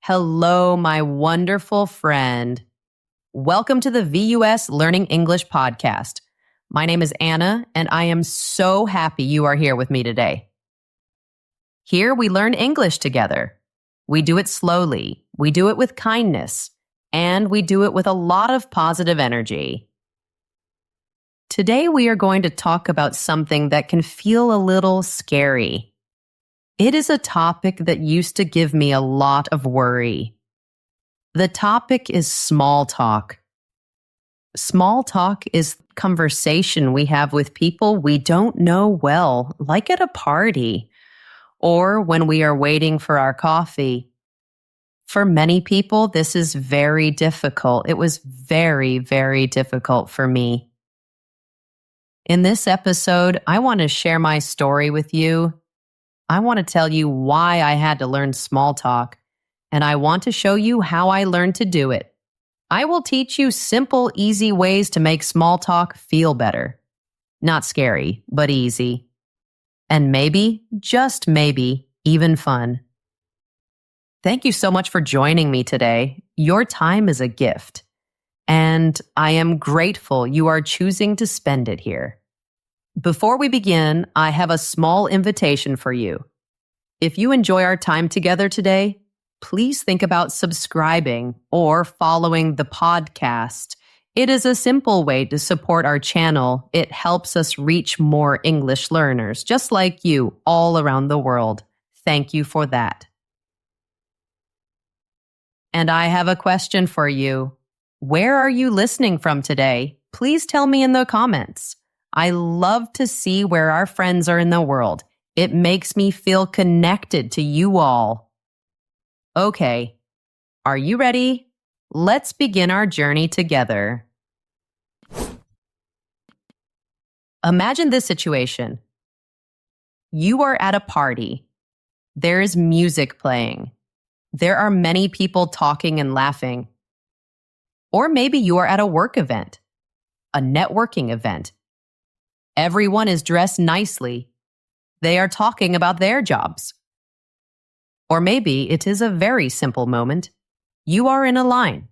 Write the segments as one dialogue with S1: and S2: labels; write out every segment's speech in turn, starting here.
S1: Hello, my wonderful friend. Welcome to the VUS Learning English podcast. My name is Anna, and I am so happy you are here with me today. Here we learn English together. We do it slowly, we do it with kindness, and we do it with a lot of positive energy. Today we are going to talk about something that can feel a little scary. It is a topic that used to give me a lot of worry. The topic is small talk. Small talk is conversation we have with people we don't know well, like at a party, or when we are waiting for our coffee. For many people, this is very difficult. It was very, very difficult for me. In this episode, I want to share my story with you. I want to tell you why I had to learn small talk, and I want to show you how I learned to do it. I will teach you simple, easy ways to make small talk feel better. Not scary, but easy. And maybe, just maybe, even fun. Thank you so much for joining me today. Your time is a gift, and I am grateful you are choosing to spend it here. Before we begin, I have a small invitation for you. If you enjoy our time together today, please think about subscribing or following the podcast. It is a simple way to support our channel. It helps us reach more English learners, just like you, all around the world. Thank you for that. And I have a question for you. Where are you listening from today? Please tell me in the comments. I love to see where our friends are in the world. It makes me feel connected to you all. Okay, are you ready? Let's begin our journey together. Imagine this situation. You are at a party. There is music playing. There are many people talking and laughing. Or maybe you are at a work event, a networking event. Everyone is dressed nicely. They are talking about their jobs. Or maybe it is a very simple moment. You are in a line,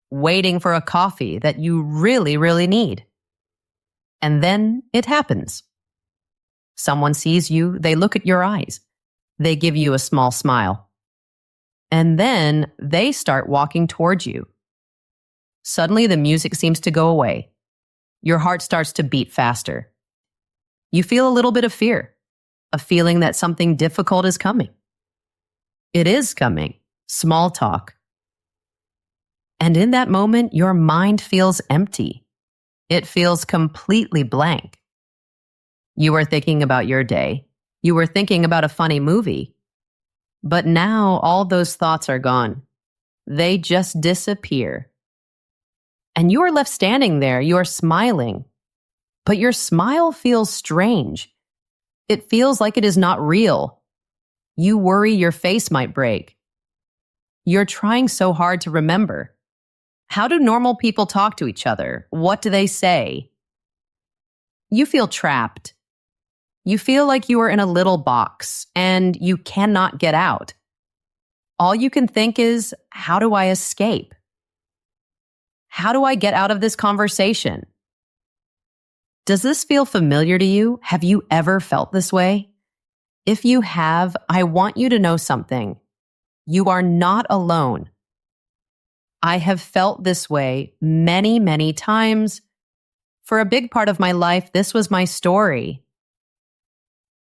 S1: waiting for a coffee that you really, really need. And then it happens. Someone sees you, they look at your eyes. They give you a small smile. And then they start walking towards you. Suddenly the music seems to go away. Your heart starts to beat faster. You feel a little bit of fear, a feeling that something difficult is coming. It is coming, small talk. And in that moment, your mind feels empty. It feels completely blank. You are thinking about your day. You were thinking about a funny movie. But now all those thoughts are gone. They just disappear. And you are left standing there. You are smiling. But your smile feels strange. It feels like it is not real. You worry your face might break. You're trying so hard to remember. How do normal people talk to each other? What do they say? You feel trapped. You feel like you are in a little box and you cannot get out. All you can think is, how do I escape? How do I get out of this conversation? Does this feel familiar to you? Have you ever felt this way? If you have, I want you to know something. You are not alone. I have felt this way many, many times. For a big part of my life, this was my story.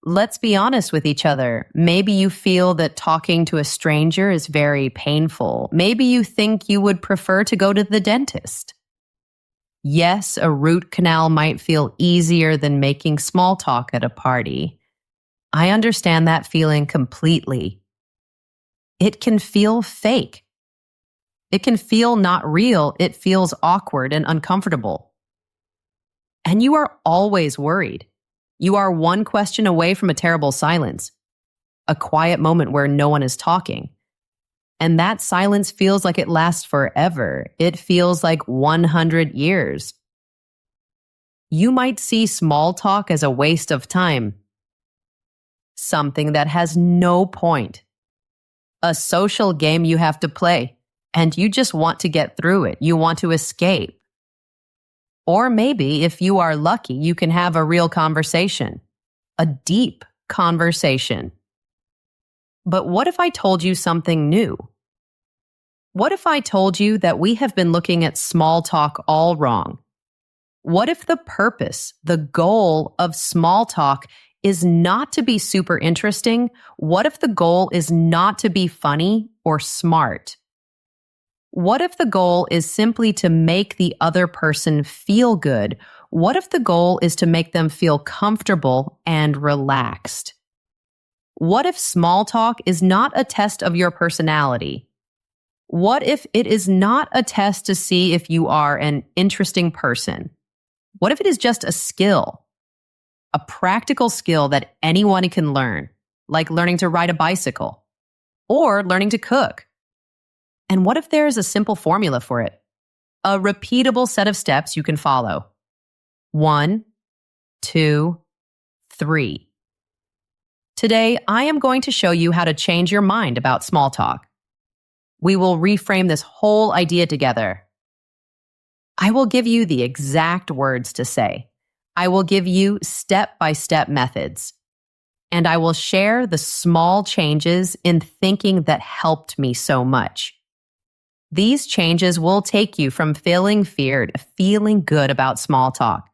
S1: Let's be honest with each other. Maybe you feel that talking to a stranger is very painful. Maybe you think you would prefer to go to the dentist. Yes, a root canal might feel easier than making small talk at a party. I understand that feeling completely. It can feel fake. It can feel not real. It feels awkward and uncomfortable. And you are always worried. You are one question away from a terrible silence, a quiet moment where no one is talking. And that silence feels like it lasts forever. It feels like 100 years. You might see small talk as a waste of time, something that has no point. a social game you have to play, and you just want to get through it. You want to escape. Or maybe, if you are lucky, you can have a real conversation, a deep conversation. But what if I told you something new? What if I told you that we have been looking at small talk all wrong? What if the purpose, the goal of small talk is not to be super interesting? What if the goal is not to be funny or smart? What if the goal is simply to make the other person feel good? What if the goal is to make them feel comfortable and relaxed? What if small talk is not a test of your personality? What if it is not a test to see if you are an interesting person? What if it is just a skill, a practical skill that anyone can learn, like learning to ride a bicycle or learning to cook? And what if there is a simple formula for it? A repeatable set of steps you can follow. 1, 2, 3. Today, I am going to show you how to change your mind about small talk. We will reframe this whole idea together. I will give you the exact words to say. I will give you step-by-step methods. And I will share the small changes in thinking that helped me so much. These changes will take you from feeling feared to feeling good about small talk.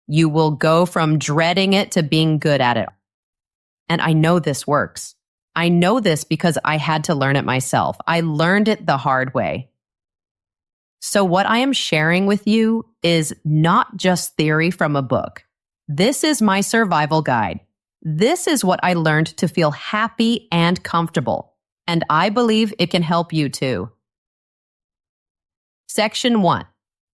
S1: You will go from dreading it to being good at it. And I know this works. I know this because I had to learn it myself. I learned it the hard way. So what I am sharing with you is not just theory from a book. This is my survival guide. This is what I learned to feel happy and comfortable. And I believe it can help you too. Section 1.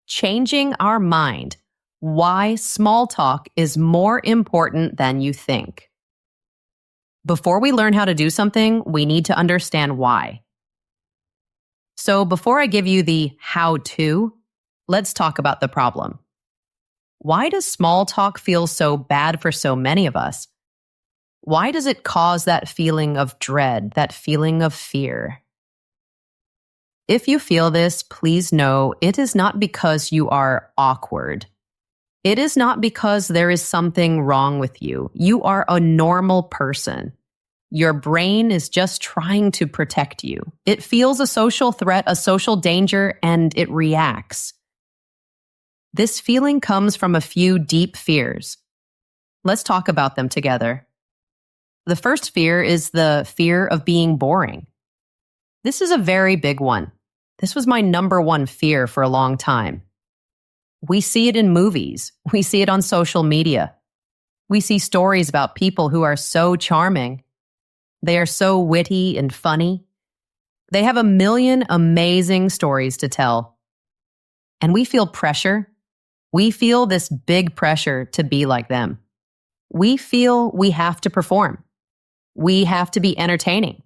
S1: Changing our mind. Why small talk is more important than you think. Before we learn how to do something, we need to understand why. So before I give you the how-to, let's talk about the problem. Why does small talk feel so bad for so many of us? Why does it cause that feeling of dread, that feeling of fear? If you feel this, please know it is not because you are awkward. It is not because there is something wrong with you. You are a normal person. Your brain is just trying to protect you. It feels a social threat, a social danger, and it reacts. This feeling comes from a few deep fears. Let's talk about them together. The first fear is the fear of being boring. This is a very big one. This was my number one fear for a long time. We see it in movies. We see it on social media. We see stories about people who are so charming. They are so witty and funny. They have a million amazing stories to tell. And we feel pressure. We feel this big pressure to be like them. We feel we have to perform. We have to be entertaining.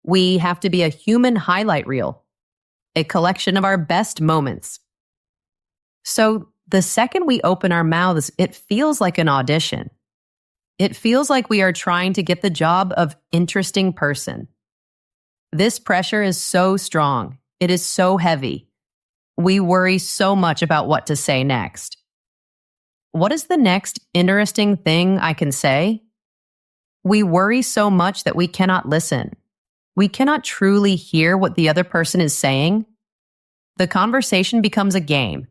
S1: We have to be a human highlight reel, a collection of our best moments. So the second we open our mouths, it feels like an audition. It feels like we are trying to get the job of interesting person. This pressure is so strong. It is so heavy. We worry so much about what to say next. What is the next interesting thing I can say? We worry so much that we cannot listen. We cannot truly hear what the other person is saying. The conversation becomes a game.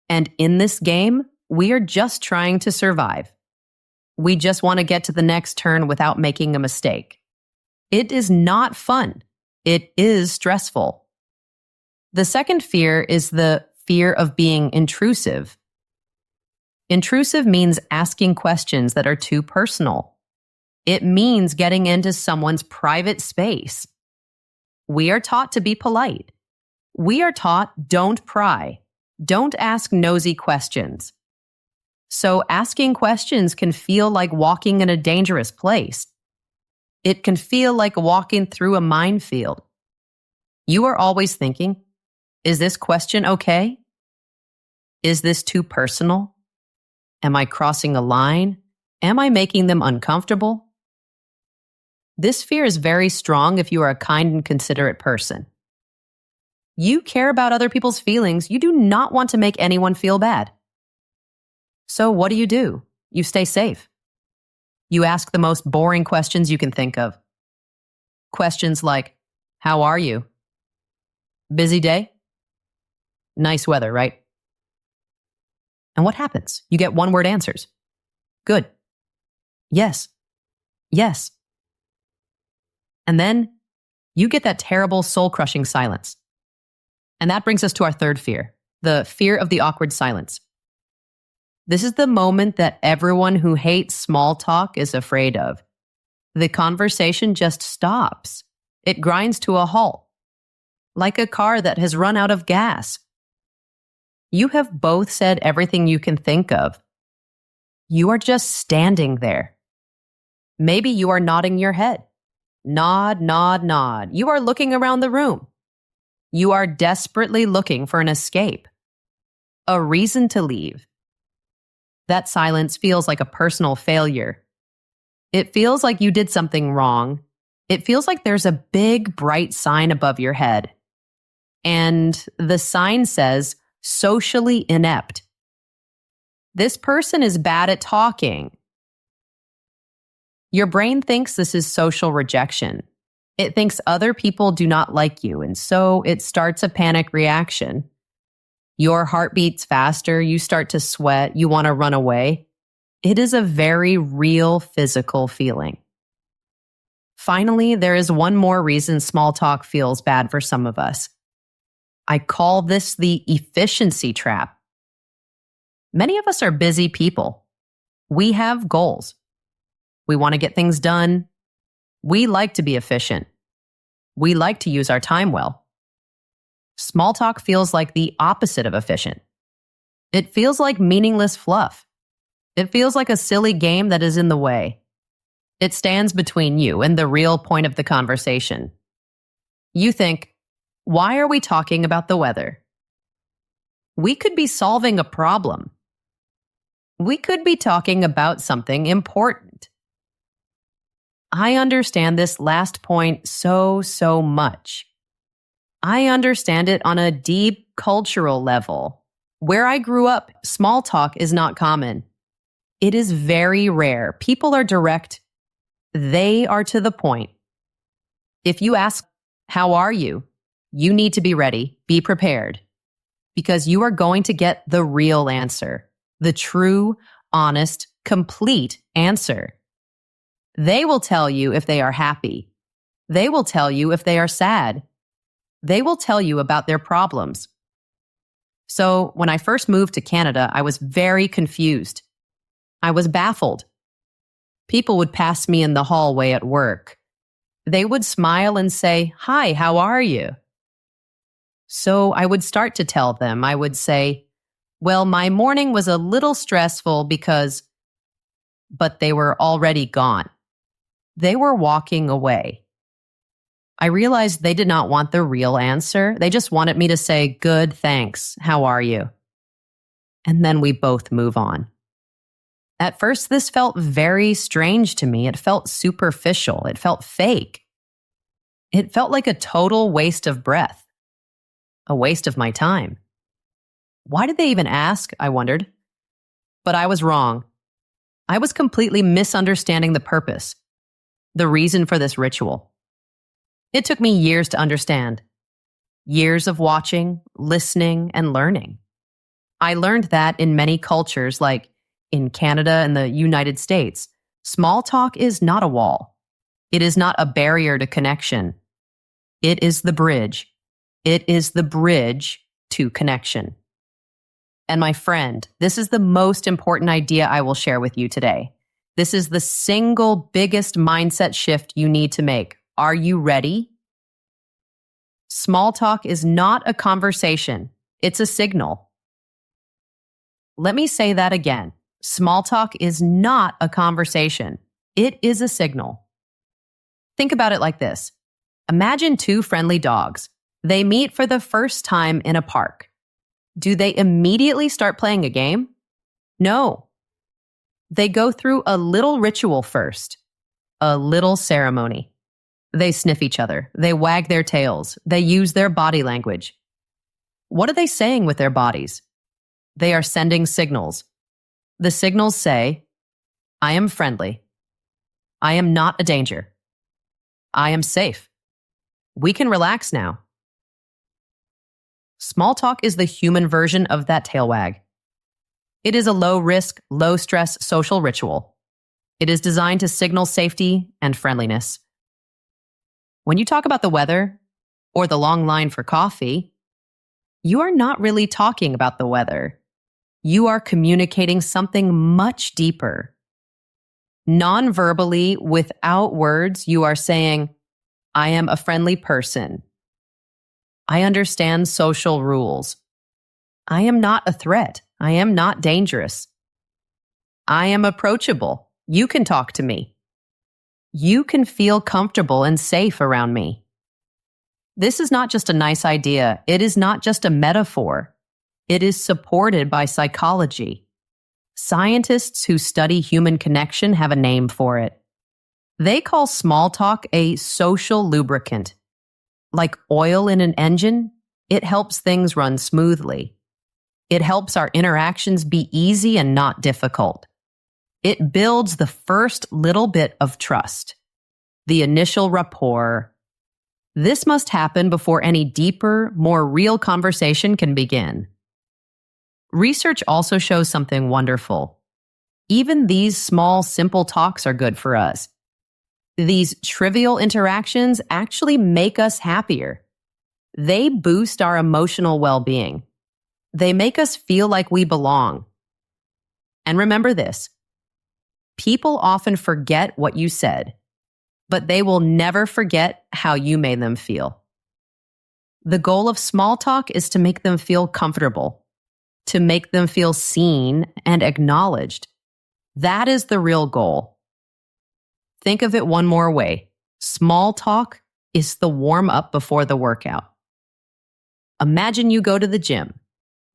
S1: And in this game, we are just trying to survive. We just want to get to the next turn without making a mistake. It is not fun. It is stressful. The second fear is the fear of being intrusive. Intrusive means asking questions that are too personal. It means getting into someone's private space. We are taught to be polite. We are taught don't pry. Don't ask nosy questions. So asking questions can feel like walking in a dangerous place. It can feel like walking through a minefield. You are always thinking, is this question okay? Is this too personal? Am I crossing a line? Am I making them uncomfortable? This fear is very strong if you are a kind and considerate person. You care about other people's feelings. You do not want to make anyone feel bad. So what do? You stay safe. You ask the most boring questions you can think of. Questions like, how are you? Busy day? Nice weather, right? And what happens? You get one-word answers. Good. Yes. Yes. And then you get that terrible soul-crushing silence. And that brings us to our third fear, the fear of the awkward silence. This is the moment that everyone who hates small talk is afraid of. The conversation just stops. It grinds to a halt, like a car that has run out of gas. You have both said everything you can think of. You are just standing there. Maybe you are nodding your head. Nod, nod, nod. You are looking around the room. You are desperately looking for an escape, a reason to leave. That silence feels like a personal failure. It feels like you did something wrong. It feels like there's a big, bright sign above your head. And the sign says, socially inept. This person is bad at talking. Your brain thinks this is social rejection. It thinks other people do not like you, and so it starts a panic reaction. Your heart beats faster, you start to sweat, you want to run away. It is a very real physical feeling. Finally, there is one more reason small talk feels bad for some of us. I call this the efficiency trap. Many of us are busy people. We have goals. We want to get things done. We like to be efficient. We like to use our time well. Small talk feels like the opposite of efficient. It feels like meaningless fluff. It feels like a silly game that is in the way. It stands between you and the real point of the conversation. You think, why are we talking about the weather? We could be solving a problem. We could be talking about something important. I understand this last point so much. I understand it on a deep cultural level. Where I grew up, small talk is not common. It is very rare. People are direct. They are to the point. If you ask, how are you? You need to be ready, be prepared, because you are going to get the real answer, the true, honest, complete answer. They will tell you if they are happy. They will tell you if they are sad. They will tell you about their problems. So when I first moved to Canada, I was very confused. I was baffled. People would pass me in the hallway at work. They would smile and say, "Hi, how are you?" So I would start to tell them. I would say, "Well, my morning was a little stressful because..." But they were already gone. They were walking away. I realized they did not want the real answer. They just wanted me to say, "Good, thanks. How are you?" And then we both move on. At first, this felt very strange to me. It felt superficial. It felt fake. It felt like a total waste of breath. A waste of my time. Why did they even ask? I wondered. But I was wrong. I was completely misunderstanding the purpose, the reason for this ritual. It took me years to understand. Years of watching, listening, and learning. I learned that in many cultures, like in Canada and the United States, small talk is not a wall. It is not a barrier to connection. It is the bridge. It is the bridge to connection. And my friend, this is the most important idea I will share with you today. This is the single biggest mindset shift you need to make. Are you ready? Small talk is not a conversation. It's a signal. Let me say that again. Small talk is not a conversation. It is a signal. Think about it like this. Imagine two friendly dogs. They meet for the first time in a park. Do they immediately start playing a game? No. They go through a little ritual first. a little ceremony. They sniff each other. They wag their tails. They use their body language. What are they saying with their bodies? They are sending signals. The signals say, I am friendly. I am not a danger. I am safe. We can relax now. Small talk is the human version of that tail wag. It is a low-risk, low-stress social ritual. It is designed to signal safety and friendliness. When you talk about the weather or the long line for coffee, you are not really talking about the weather. You are communicating something much deeper. Non-verbally, without words, you are saying, I am a friendly person. I understand social rules. I am not a threat. I am not dangerous. I am approachable. You can talk to me. You can feel comfortable and safe around me. This is not just a nice idea. It is not just a metaphor. It is supported by psychology. Scientists who study human connection have a name for it. They call small talk a social lubricant. Like oil in an engine, it helps things run smoothly. It helps our interactions be easy and not difficult. It builds the first little bit of trust, the initial rapport. This must happen before any deeper, more real conversation can begin. Research also shows something wonderful. Even these small, simple talks are good for us. These trivial interactions actually make us happier. They boost our emotional well-being. They make us feel like we belong. And remember this, people often forget what you said, but they will never forget how you made them feel. The goal of small talk is to make them feel comfortable, to make them feel seen and acknowledged. That is the real goal. Think of it one more way. Small talk is the warm-up before the workout. Imagine you go to the gym.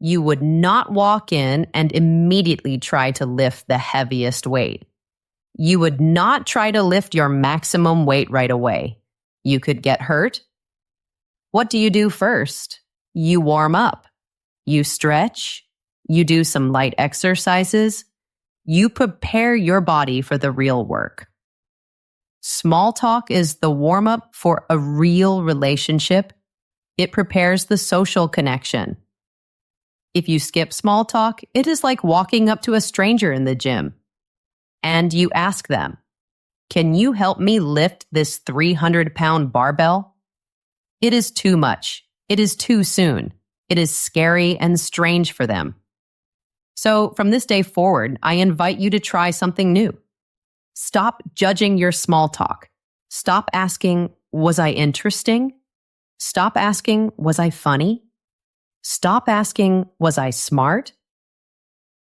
S1: You would not walk in and immediately try to lift the heaviest weight. You would not try to lift your maximum weight right away. You could get hurt. What do you do first? You warm up. You stretch. You do some light exercises. You prepare your body for the real work. Small talk is the warm-up for a real relationship. It prepares the social connection. If you skip small talk, it is like walking up to a stranger in the gym. And you ask them, can you help me lift this 300-pound barbell? It is too much. It is too soon. It is scary and strange for them. So from this day forward, I invite you to try something new. Stop judging your small talk. Stop asking, was I interesting? Stop asking, was I funny? Stop asking, was I smart?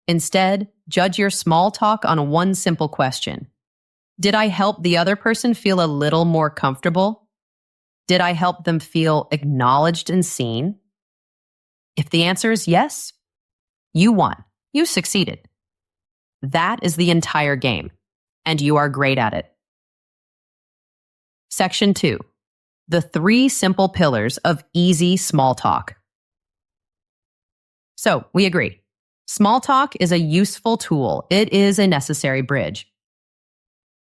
S1: Instead, judge your small talk on one simple question. Did I help the other person feel a little more comfortable? Did I help them feel acknowledged and seen? If the answer is yes, you won. You succeeded. That is the entire game, and you are great at it. Section 2. The 3 simple pillars of easy small talk. So, we agree. Small talk is a useful tool. It is a necessary bridge.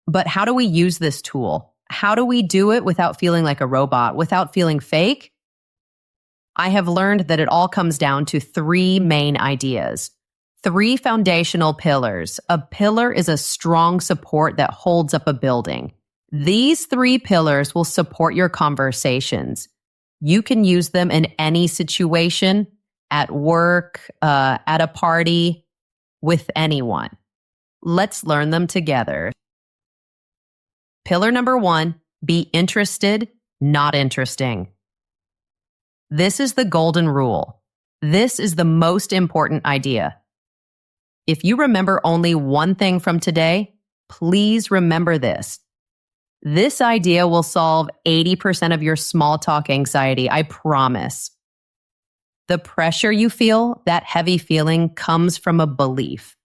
S1: But how do we use this tool? How do we do it without feeling like a robot, without feeling fake? I have learned that it all comes down to 3 main ideas. 3 foundational pillars. A pillar is a strong support that holds up a building. These 3 pillars will support your conversations. You can use them in any situation, at work, at a party, with anyone. Let's learn them together. Pillar number 1, be interested, not interesting. This is the golden rule. This is the most important idea. If you remember only one thing from today, please remember this. This idea will solve 80% of your small talk anxiety, I promise. The pressure you feel, that heavy feeling, comes from a belief.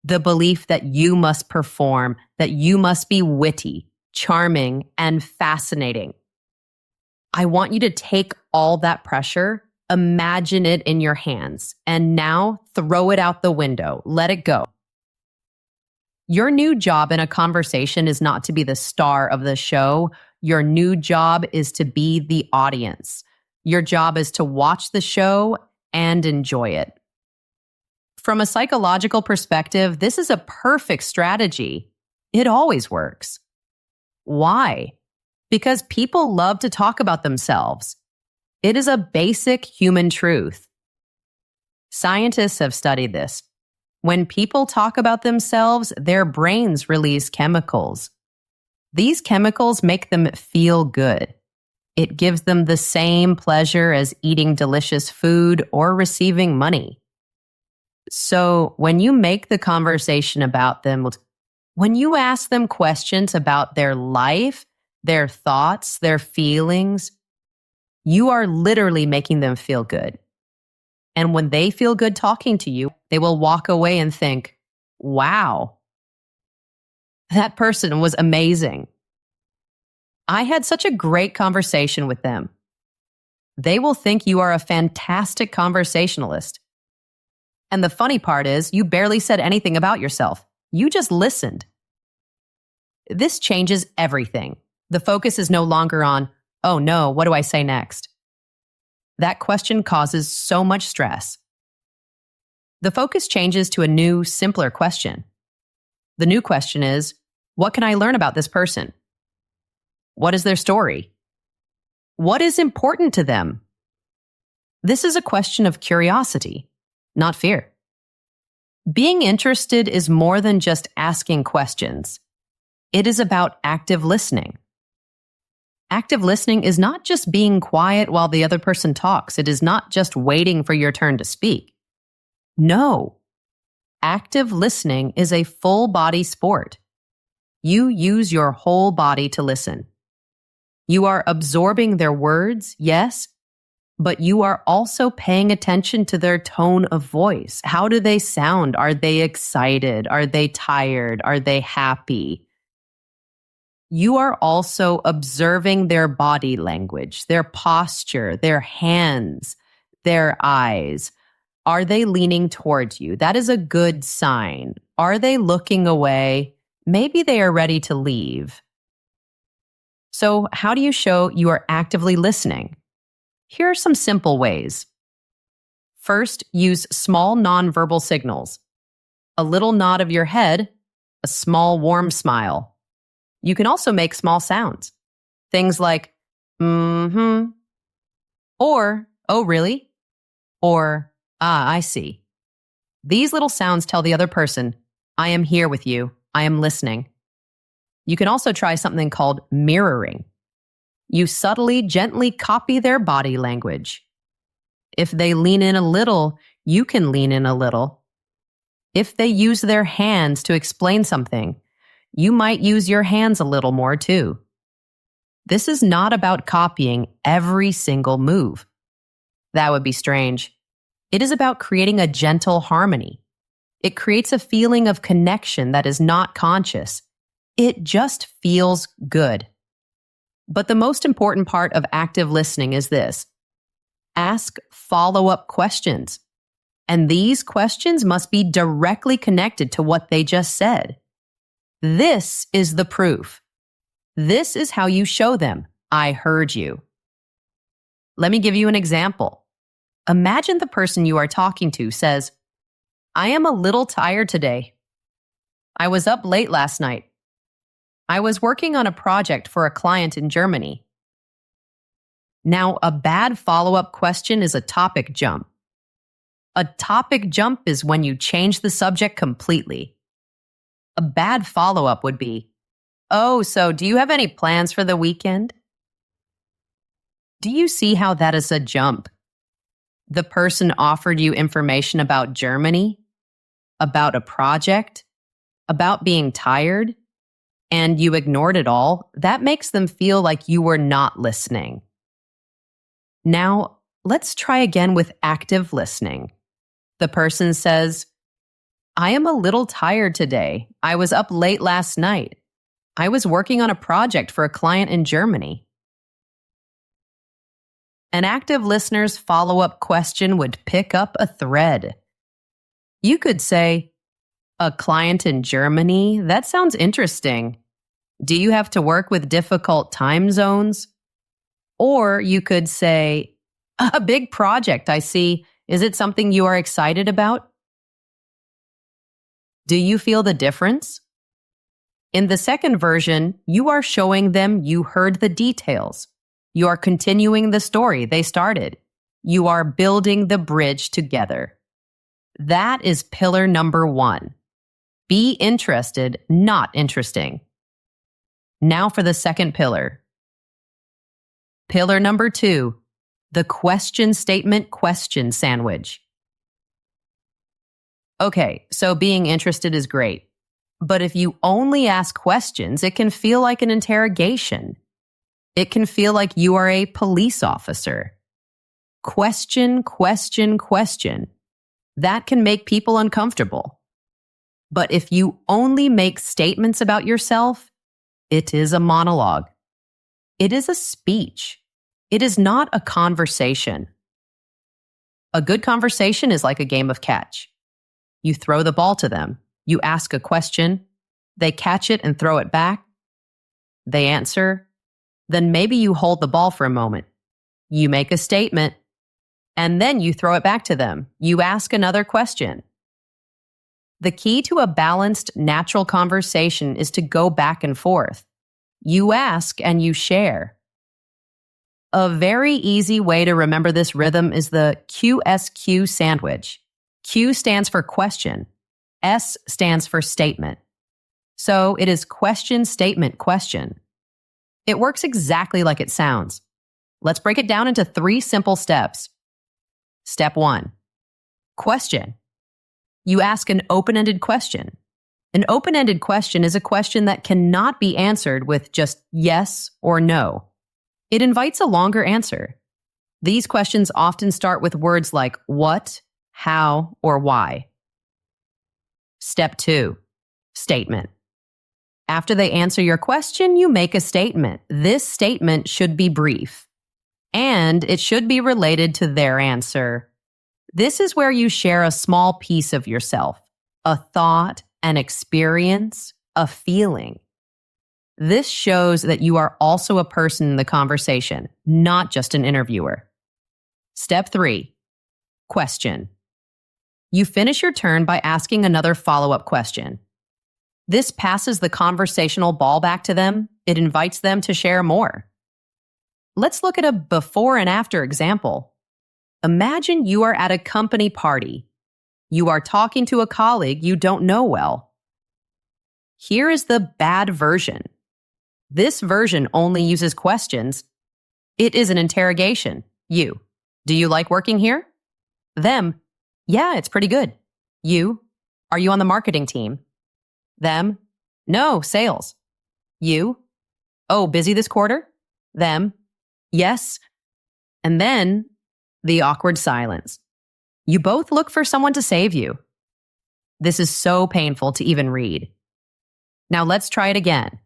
S1: The belief that you must perform, that you must be witty, charming, and fascinating. I want you to take all that pressure, imagine it in your hands, and now throw it out the window. Let it go. Your new job in a conversation is not to be the star of the show. Your new job is to be the audience. Your job is to watch the show and enjoy it. From a psychological perspective, this is a perfect strategy. It always works. Why? Because people love to talk about themselves. It is a basic human truth. Scientists have studied this. When people talk about themselves, their brains release chemicals. These chemicals make them feel good. It gives them the same pleasure as eating delicious food or receiving money. So when you make the conversation about them, when you ask them questions about their life, their thoughts, their feelings, you are literally making them feel good. And when they feel good talking to you, they will walk away and think, wow, that person was amazing. I had such a great conversation with them. They will think you are a fantastic conversationalist. And the funny part is, you barely said anything about yourself. You just listened. This changes everything. The focus is no longer on, oh no, what do I say next? That question causes so much stress. The focus changes to a new, simpler question. The new question is, what can I learn about this person? What is their story? What is important to them? This is a question of curiosity, not fear. Being interested is more than just asking questions. It is about active listening. Active listening is not just being quiet while the other person talks. It is not just waiting for your turn to speak. No. Active listening is a full body sport. You use your whole body to listen. You are absorbing their words, yes, but you are also paying attention to their tone of voice. How do they sound? Are they excited? Are they tired? Are they happy? You are also observing their body language, their posture, their hands, their eyes. Are they leaning towards you? That is a good sign. Are they looking away? Maybe they are ready to leave. So, how do you show you are actively listening? Here are some simple ways. First, use small nonverbal signals. A little nod of your head, a small warm smile. You can also make small sounds. Things like, mm-hmm, or, oh really? Or, ah, I see. These little sounds tell the other person, I am here with you, I am listening. You can also try something called mirroring. You subtly, gently copy their body language. If they lean in a little, you can lean in a little. If they use their hands to explain something, you might use your hands a little more too. This is not about copying every single move. That would be strange. It is about creating a gentle harmony. It creates a feeling of connection that is not conscious. It just feels good. But the most important part of active listening is this. Ask follow-up questions. And these questions must be directly connected to what they just said. This is the proof. This is how you show them, I heard you. Let me give you an example. Imagine the person you are talking to says, I am a little tired today. I was up late last night. I was working on a project for a client in Germany. Now, a bad follow-up question is a topic jump. A topic jump is when you change the subject completely. A bad follow-up would be, oh, so do you have any plans for the weekend? Do you see how that is a jump? The person offered you information about Germany, about a project, about being tired, and you ignored it all. That makes them feel like you were not listening. Now, let's try again with active listening. The person says, I am a little tired today. I was up late last night. I was working on a project for a client in Germany. An active listener's follow-up question would pick up a thread. You could say, "A client in Germany? That sounds interesting. Do you have to work with difficult time zones?" Or you could say, "A big project, I see. Is it something you are excited about?" Do you feel the difference? In the second version, you are showing them you heard the details. You are continuing the story they started. You are building the bridge together. That is pillar number 1. Be interested, not interesting. Now for the second pillar. Pillar number 2, the question statement question sandwich. Okay, so being interested is great. But if you only ask questions, it can feel like an interrogation. It can feel like you are a police officer. Question, question, question. That can make people uncomfortable. But if you only make statements about yourself, it is a monologue. It is a speech. It is not a conversation. A good conversation is like a game of catch. You throw the ball to them. You ask a question. They catch it and throw it back. They answer. Then maybe you hold the ball for a moment. You make a statement. And then you throw it back to them. You ask another question. The key to a balanced, natural conversation is to go back and forth. You ask and you share. A very easy way to remember this rhythm is the QSQ sandwich. Q stands for question. S stands for statement. So it is question, statement, question. It works exactly like it sounds. Let's break it down into 3 simple steps. Step 1. Question. You ask an open-ended question. An open-ended question is a question that cannot be answered with just yes or no. It invites a longer answer. These questions often start with words like what, how, or why. Step 2. Statement. After they answer your question, you make a statement. This statement should be brief, and it should be related to their answer. This is where you share a small piece of yourself, a thought, an experience, a feeling. This shows that you are also a person in the conversation, not just an interviewer. Step 3. Question. You finish your turn by asking another follow-up question. This passes the conversational ball back to them. It invites them to share more. Let's look at a before and after example. Imagine you are at a company party. You are talking to a colleague you don't know well. Here is the bad version. This version only uses questions. It is an interrogation. You. Do you like working here? Them. Yeah, it's pretty good. You. Are you on the marketing team? Them. No, sales. You. Oh, busy this quarter? Them. Yes. And then the awkward silence. You both look for someone to save you. This is so painful to even read. Now let's try it again.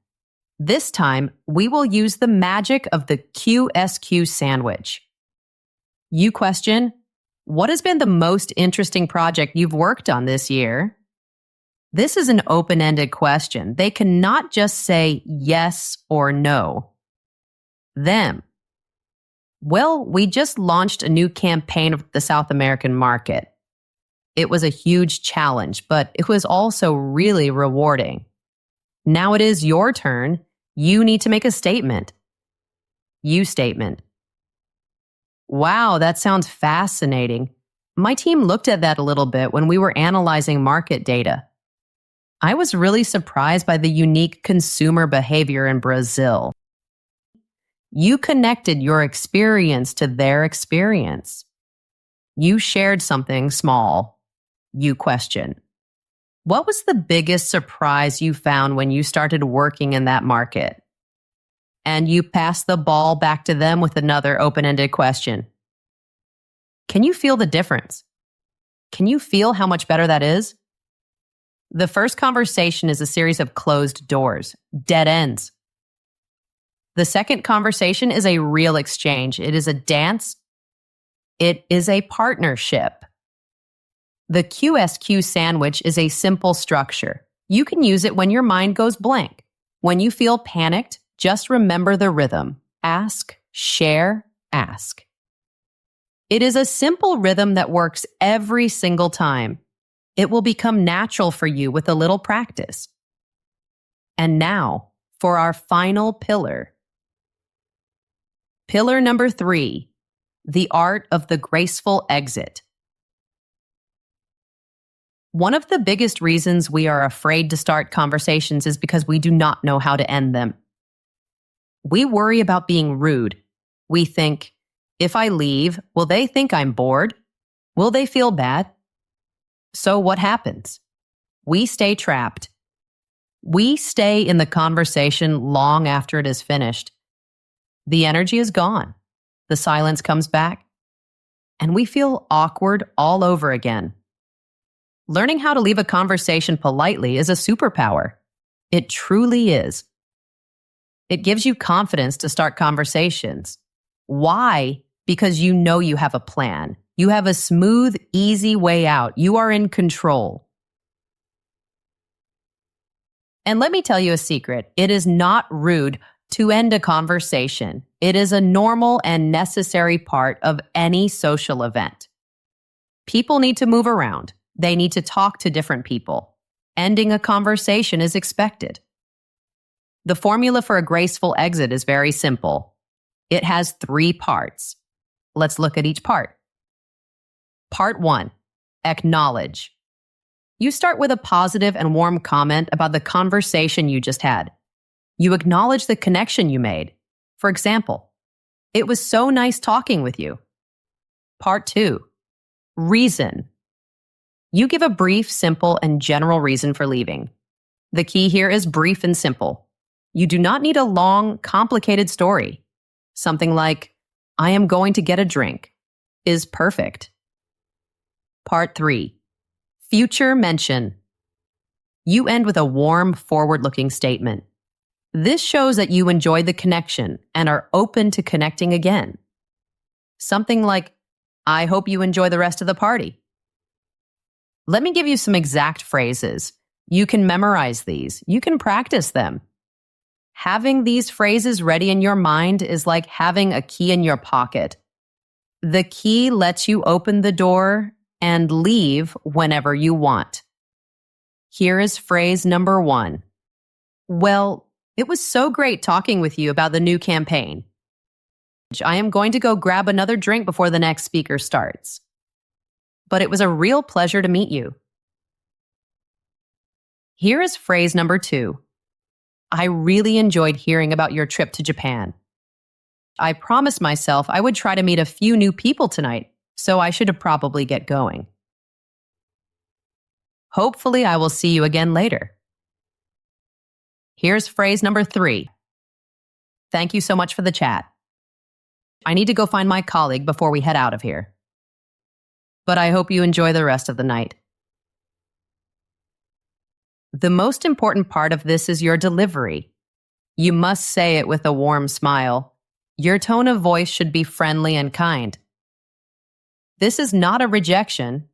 S1: This time, we will use the magic of the QSQ sandwich. You question, what has been the most interesting project you've worked on this year? This is an open-ended question. They cannot just say yes or no. Them. Well, we just launched a new campaign of the South American market. It was a huge challenge, but it was also really rewarding. Now it is your turn. You need to make a statement. You statement. Wow, that sounds fascinating. My team looked at that a little bit when we were analyzing market data. I was really surprised by the unique consumer behavior in Brazil. You connected your experience to their experience. You shared something small. You question. What was the biggest surprise you found when you started working in that market? And you pass the ball back to them with another open-ended question. Can you feel the difference? Can you feel how much better that is? The first conversation is a series of closed doors, dead ends. The second conversation is a real exchange. It is a dance. It is a partnership. The QSQ sandwich is a simple structure. You can use it when your mind goes blank. When you feel panicked, just remember the rhythm. Ask, share, ask. It is a simple rhythm that works every single time. It will become natural for you with a little practice. And now, for our final pillar. Pillar number 3, the art of the graceful exit. One of the biggest reasons we are afraid to start conversations is because we do not know how to end them. We worry about being rude. We think, if I leave, will they think I'm bored? Will they feel bad? So what happens? We stay trapped. We stay in the conversation long after it is finished. The energy is gone. The silence comes back. And we feel awkward all over again. Learning how to leave a conversation politely is a superpower. It truly is. It gives you confidence to start conversations. Why? Because you know you have a plan. You have a smooth, easy way out. You are in control. And let me tell you a secret. It is not rude to end a conversation. It is a normal and necessary part of any social event. People need to move around. They need to talk to different people. Ending a conversation is expected. The formula for a graceful exit is very simple. It has 3 parts. Let's look at each part. Part 1, acknowledge. You start with a positive and warm comment about the conversation you just had. You acknowledge the connection you made. For example, it was so nice talking with you. Part 2, reason. You give a brief, simple, and general reason for leaving. The key here is brief and simple. You do not need a long, complicated story. Something like, I am going to get a drink, is perfect. Part 3, future mention. You end with a warm, forward-looking statement. This shows that you enjoyed the connection and are open to connecting again. Something like, I hope you enjoy the rest of the party. Let me give you some exact phrases. You can memorize these. You can practice them. Having these phrases ready in your mind is like having a key in your pocket. The key lets you open the door and leave whenever you want. Here is phrase number 1. Well, it was so great talking with you about the new campaign. I am going to go grab another drink before the next speaker starts. But it was a real pleasure to meet you. Here is phrase number 2. I really enjoyed hearing about your trip to Japan. I promised myself I would try to meet a few new people tonight, so I should probably get going. Hopefully, I will see you again later. Here's phrase number 3. Thank you so much for the chat. I need to go find my colleague before we head out of here. But I hope you enjoy the rest of the night. The most important part of this is your delivery. You must say it with a warm smile. Your tone of voice should be friendly and kind. This is not a rejection.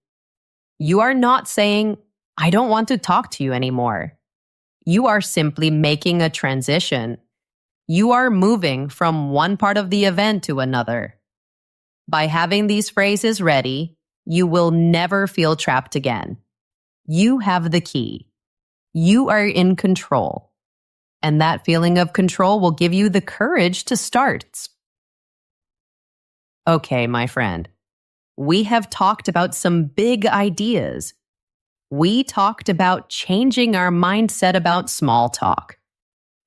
S1: You are not saying, I don't want to talk to you anymore. You are simply making a transition. You are moving from one part of the event to another. By having these phrases ready, you will never feel trapped again. You have the key. You are in control. And that feeling of control will give you the courage to start. Okay, my friend. We have talked about some big ideas. We talked about changing our mindset about small talk.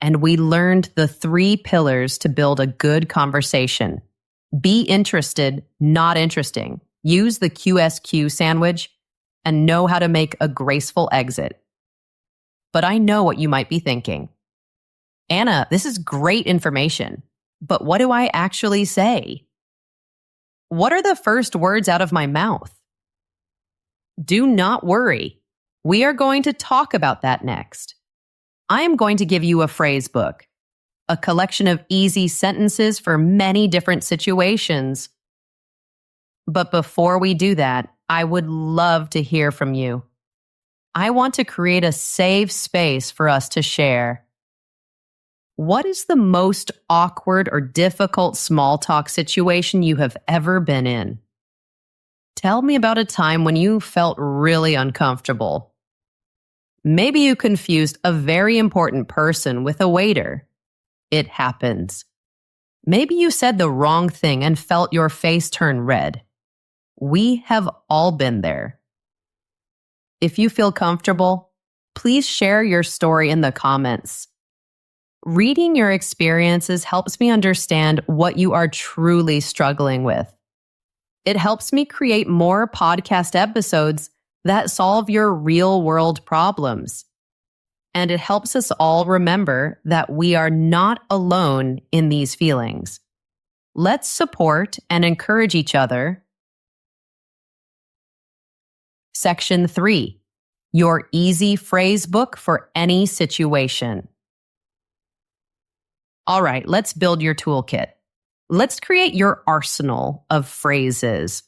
S1: And we learned the 3 pillars to build a good conversation. Be interested, not interesting. Use the QSQ sandwich and know how to make a graceful exit. But I know what you might be thinking. Anna, this is great information, but what do I actually say? What are the first words out of my mouth? Do not worry. We are going to talk about that next. I am going to give you a phrase book, a collection of easy sentences for many different situations. But before we do that, I would love to hear from you. I want to create a safe space for us to share. What is the most awkward or difficult small talk situation you have ever been in? Tell me about a time when you felt really uncomfortable. Maybe you confused a very important person with a waiter. It happens. Maybe you said the wrong thing and felt your face turn red. We have all been there. If you feel comfortable, please share your story in the comments. Reading your experiences helps me understand what you are truly struggling with. It helps me create more podcast episodes that solve your real-world problems. And it helps us all remember that we are not alone in these feelings. Let's support and encourage each other. Section 3. Your easy phrase book for any situation. All right, let's build your toolkit. Let's create your arsenal of phrases.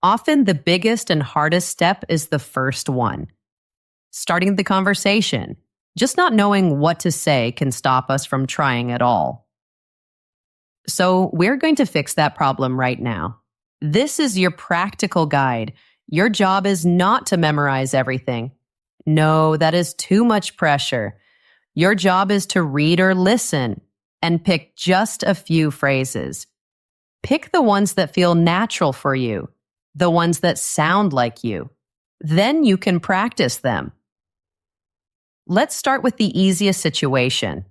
S1: Often the biggest and hardest step is the first one. Starting the conversation. Just not knowing what to say can stop us from trying at all. So we're going to fix that problem right now. This is your practical guide. Your job is not to memorize everything. No, that is too much pressure. Your job is to read or listen and pick just a few phrases. Pick the ones that feel natural for you, the ones that sound like you. Then you can practice them. Let's start with the easiest situation.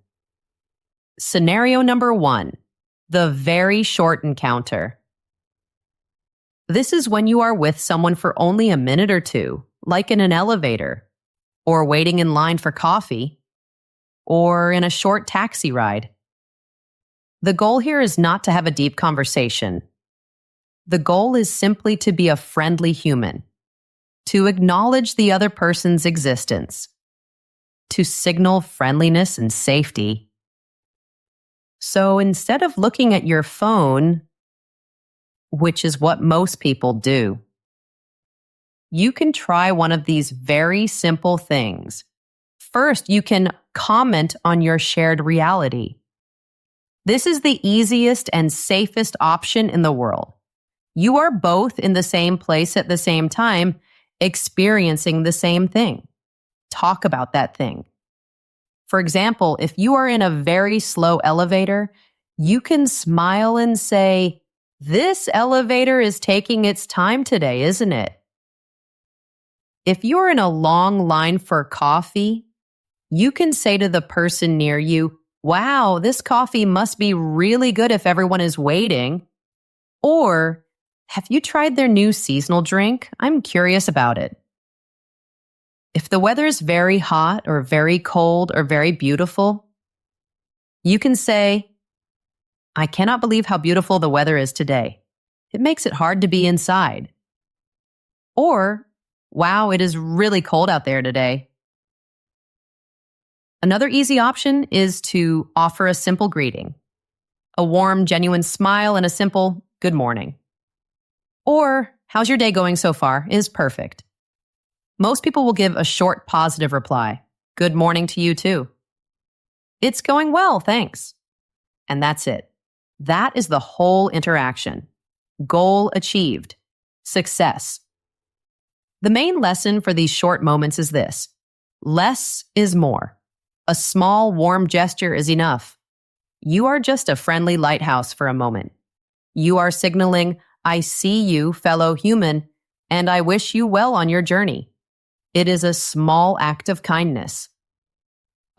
S1: Scenario number 1, the very short encounter. This is when you are with someone for only a minute or two, like in an elevator, or waiting in line for coffee, or in a short taxi ride. The goal here is not to have a deep conversation. The goal is simply to be a friendly human, to acknowledge the other person's existence, to signal friendliness and safety. So instead of looking at your phone, which is what most people do, you can try one of these very simple things. First, you can comment on your shared reality. This is the easiest and safest option in the world. You are both in the same place at the same time, experiencing the same thing. Talk about that thing. For example, if you are in a very slow elevator, you can smile and say, "This elevator is taking its time today, isn't it?" If you're in a long line for coffee, you can say to the person near you, "Wow, this coffee must be really good if everyone is waiting." Or, "Have you tried their new seasonal drink? I'm curious about it." If the weather is very hot or very cold or very beautiful, you can say, "I cannot believe how beautiful the weather is today. It makes it hard to be inside." Or, "Wow, it is really cold out there today." Another easy option is to offer a simple greeting. A warm, genuine smile and a simple "good morning." Or, "How's your day going so far?" is perfect. Most people will give a short positive reply. "Good morning to you too." "It's going well, thanks." And that's it. That is the whole interaction. Goal achieved. Success. The main lesson for these short moments is this: less is more. A small, warm gesture is enough. You are just a friendly lighthouse for a moment. You are signaling, "I see you, fellow human, and I wish you well on your journey." It is a small act of kindness.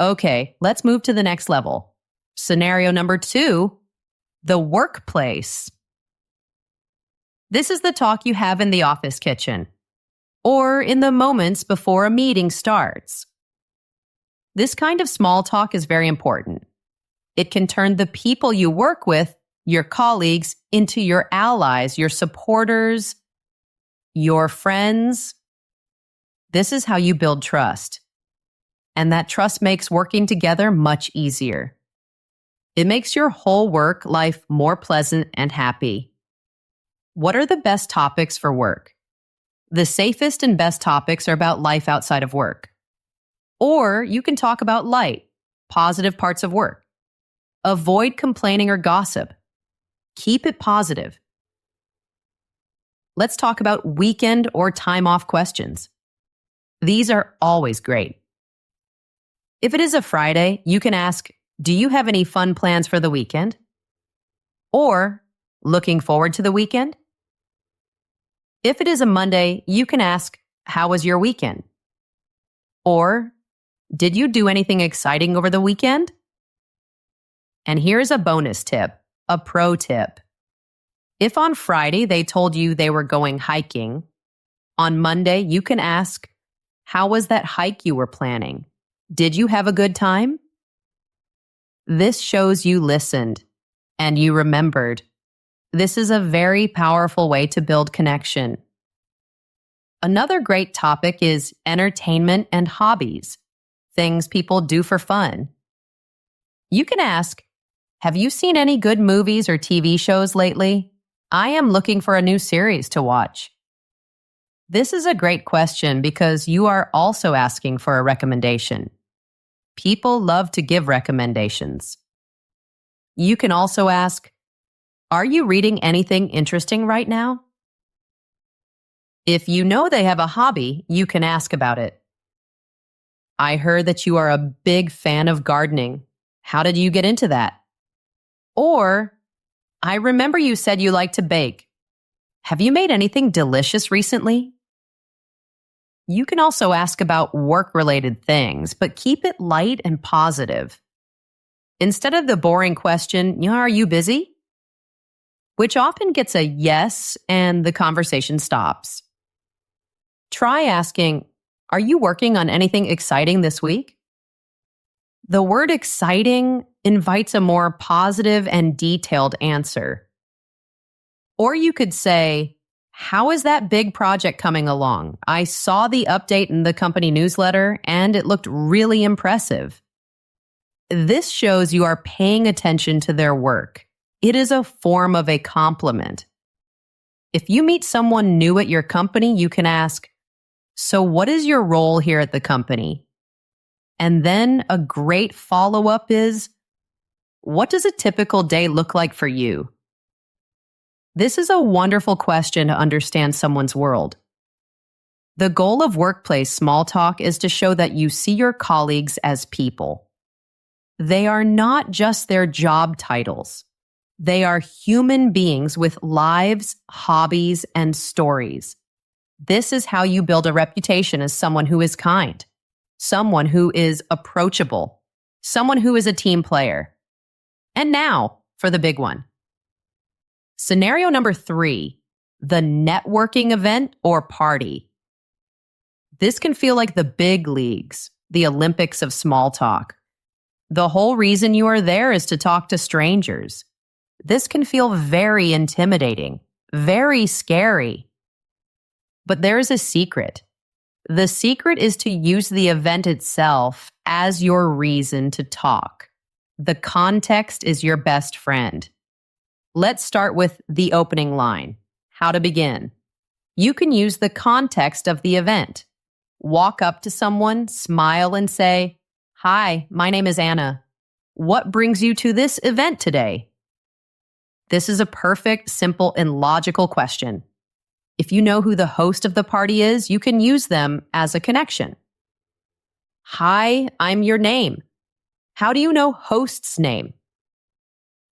S1: Okay, let's move to the next level. Scenario number 2, the workplace. This is the talk you have in the office kitchen, or in the moments before a meeting starts. This kind of small talk is very important. It can turn the people you work with, your colleagues, into your allies, your supporters, your friends. This is how you build trust. And that trust makes working together much easier. It makes your whole work life more pleasant and happy. What are the best topics for work? The safest and best topics are about life outside of work. Or you can talk about light, positive parts of work. Avoid complaining or gossip. Keep it positive. Let's talk about weekend or time off questions. These are always great. If it is a Friday, you can ask, do you have any fun plans for the weekend? Or, looking forward to the weekend? If it is a Monday, you can ask, how was your weekend? Or, did you do anything exciting over the weekend? And here's a bonus tip, a pro tip. If on Friday they told you they were going hiking, on Monday you can ask, how was that hike you were planning? Did you have a good time? This shows you listened and you remembered. This is a very powerful way to build connection. Another great topic is entertainment and hobbies, things people do for fun. You can ask, have you seen any good movies or TV shows lately? I am looking for a new series to watch. This is a great question because you are also asking for a recommendation. People love to give recommendations. You can also ask, are you reading anything interesting right now? If you know they have a hobby, you can ask about it. I heard that you are a big fan of gardening. How did you get into that? Or, I remember you said you like to bake. Have you made anything delicious recently? You can also ask about work-related things, but keep it light and positive. Instead of the boring question, are you busy? Which often gets a yes and the conversation stops. Try asking, are you working on anything exciting this week? The word exciting invites a more positive and detailed answer. Or you could say, how is that big project coming along? I saw the update in the company newsletter and it looked really impressive. This shows you are paying attention to their work. It is a form of a compliment. If you meet someone new at your company, you can ask, so what is your role here at the company? And then a great follow-up is, what does a typical day look like for you? This is a wonderful question to understand someone's world. The goal of workplace small talk is to show that you see your colleagues as people. They are not just their job titles. They are human beings with lives, hobbies, and stories. This is how you build a reputation as someone who is kind, someone who is approachable, someone who is a team player. And now for the big one. Scenario number 3, the networking event or party. This can feel like the big leagues, the Olympics of small talk. The whole reason you are there is to talk to strangers. This can feel very intimidating, very scary. But there is a secret. The secret is to use the event itself as your reason to talk. The context is your best friend. Let's start with the opening line. How to begin. You can use the context of the event. Walk up to someone, smile, and say, "Hi, my name is Anna. What brings you to this event today?" This is a perfect, simple, and logical question. If you know who the host of the party is, you can use them as a connection. Hi, I'm your name. How do you know host's name?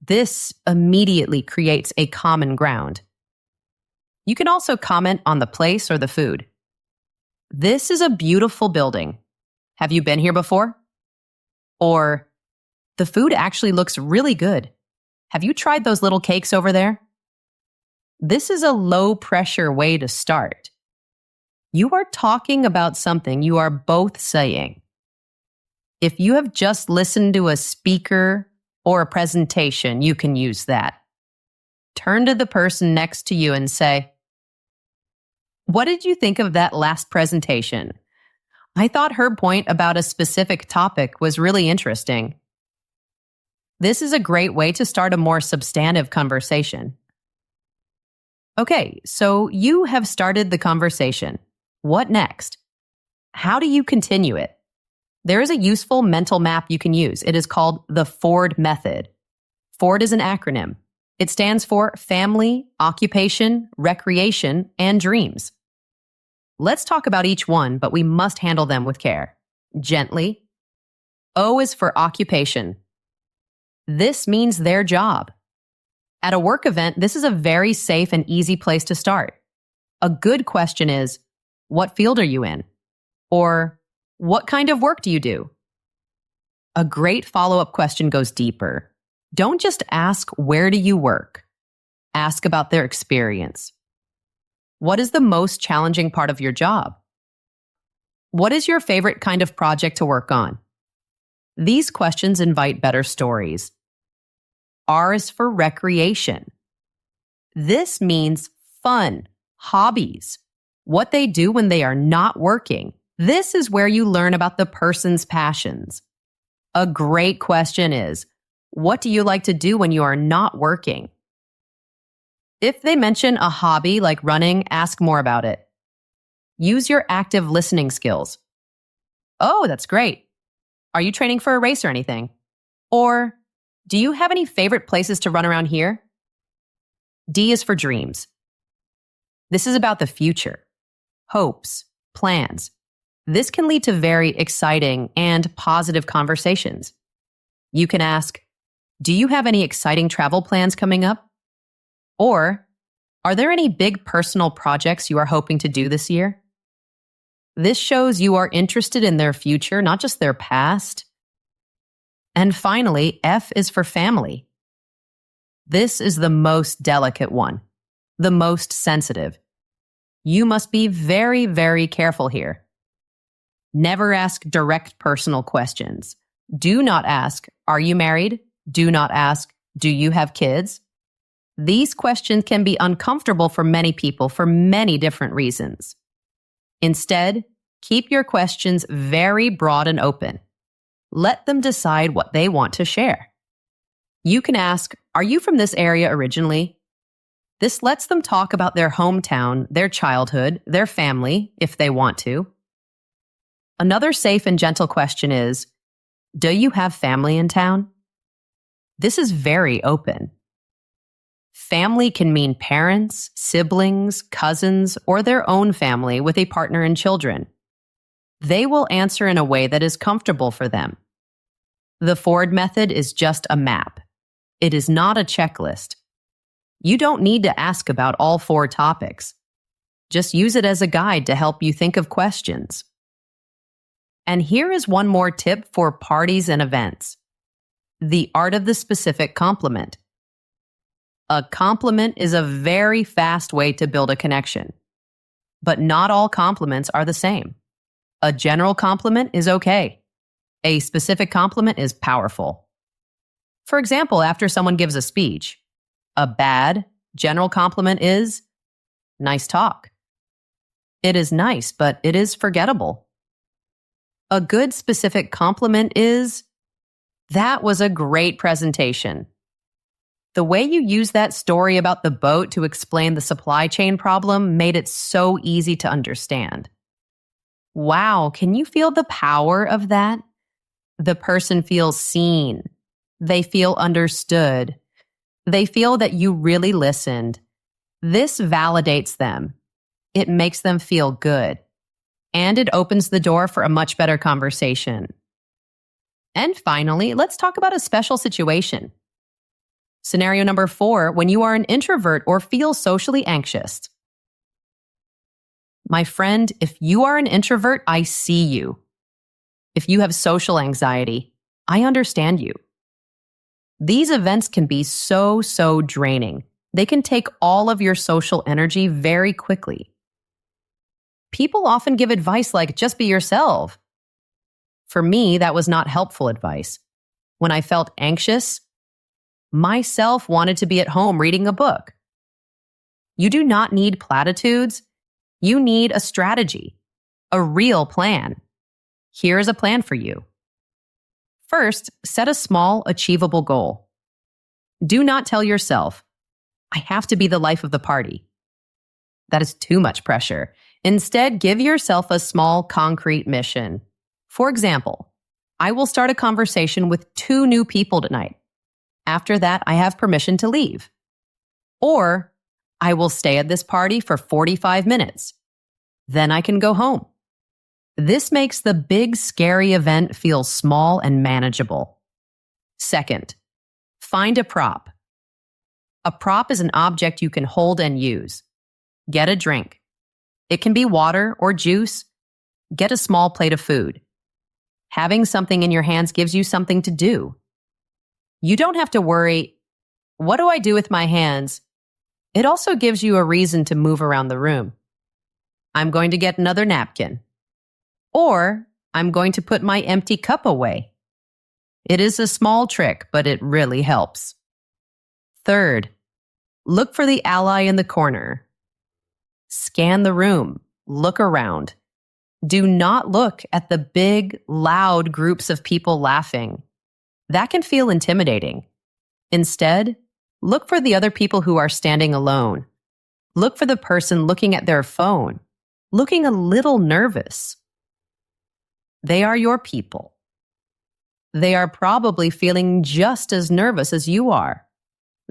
S1: This immediately creates a common ground. You can also comment on the place or the food. This is a beautiful building. Have you been here before? Or, the food actually looks really good. Have you tried those little cakes over there? This is a low-pressure way to start. You are talking about something you are both saying. If you have just listened to a speaker or a presentation, you can use that. Turn to the person next to you and say, "What did you think of that last presentation? I thought her point about a specific topic was really interesting. This is a great way to start a more substantive conversation. Okay, so you have started the conversation. What next? How do you continue it? There is a useful mental map you can use. It is called the Ford method. Ford is an acronym. It stands for family, occupation, recreation, and dreams. Let's talk about each one, but we must handle them with care. Gently. O is for occupation. This means their job. At a work event, this is a very safe and easy place to start. A good question is, what field are you in? Or, what kind of work do you do? A great follow-up question goes deeper. Don't just ask, where do you work? Ask about their experience. What is the most challenging part of your job? What is your favorite kind of project to work on? These questions invite better stories. R is for recreation. This means fun, hobbies, what they do when they are not working. This is where you learn about the person's passions. A great question is, what do you like to do when you are not working? If they mention a hobby like running, ask more about it. Use your active listening skills. Oh, that's great. Are you training for a race or anything? Or, do you have any favorite places to run around here? D is for dreams. This is about the future, hopes, plans. This can lead to very exciting and positive conversations. You can ask, do you have any exciting travel plans coming up? Or, are there any big personal projects you are hoping to do this year? This shows you are interested in their future, not just their past. And finally, F is for family. This is the most delicate one, the most sensitive. You must be very, very careful here. Never ask direct personal questions. Do not ask, are you married? Do not ask, do you have kids? These questions can be uncomfortable for many people for many different reasons. Instead, keep your questions very broad and open. Let them decide what they want to share. You can ask, are you from this area originally? This lets them talk about their hometown, their childhood, their family, if they want to. Another safe and gentle question is, do you have family in town? This is very open. Family can mean parents, siblings, cousins, or their own family with a partner and children. They will answer in a way that is comfortable for them. The Ford method is just a map. It is not a checklist. You don't need to ask about all 4 topics. Just use it as a guide to help you think of questions. And here is one more tip for parties and events. The art of the specific compliment. A compliment is a very fast way to build a connection. But not all compliments are the same. A general compliment is okay. A specific compliment is powerful. For example, after someone gives a speech, a bad, general compliment is, nice talk. It is nice, but it is forgettable. A good specific compliment is, that was a great presentation. The way you used that story about the boat to explain the supply chain problem made it so easy to understand. Wow, can you feel the power of that? The person feels seen. They feel understood. They feel that you really listened. This validates them. It makes them feel good. And it opens the door for a much better conversation. And finally, let's talk about a special situation. Scenario number 4, when you are an introvert or feel socially anxious. My friend, if you are an introvert, I see you. If you have social anxiety, I understand you. These events can be so draining. They can take all of your social energy very quickly. People often give advice like, just be yourself. For me, that was not helpful advice. When I felt anxious, myself wanted to be at home reading a book. You do not need platitudes. You need a strategy, a real plan. Here's a plan for you. First, set a small, achievable goal. Do not tell yourself, I have to be the life of the party. That is too much pressure. Instead, give yourself a small, concrete mission. For example, I will start a conversation with 2 new people tonight. After that, I have permission to leave. Or, I will stay at this party for 45 minutes. Then I can go home. This makes the big, scary event feel small and manageable. Second, find a prop. A prop is an object you can hold and use. Get a drink. It can be water or juice. Get a small plate of food. Having something in your hands gives you something to do. You don't have to worry, what do I do with my hands? It also gives you a reason to move around the room. I'm going to get another napkin. Or I'm going to put my empty cup away. It is a small trick, but it really helps. Third, look for the ally in the corner. Scan the room. Look around. Do not look at the big, loud groups of people laughing. That can feel intimidating. Instead, look for the other people who are standing alone. Look for the person looking at their phone, looking a little nervous. They are your people. They are probably feeling just as nervous as you are.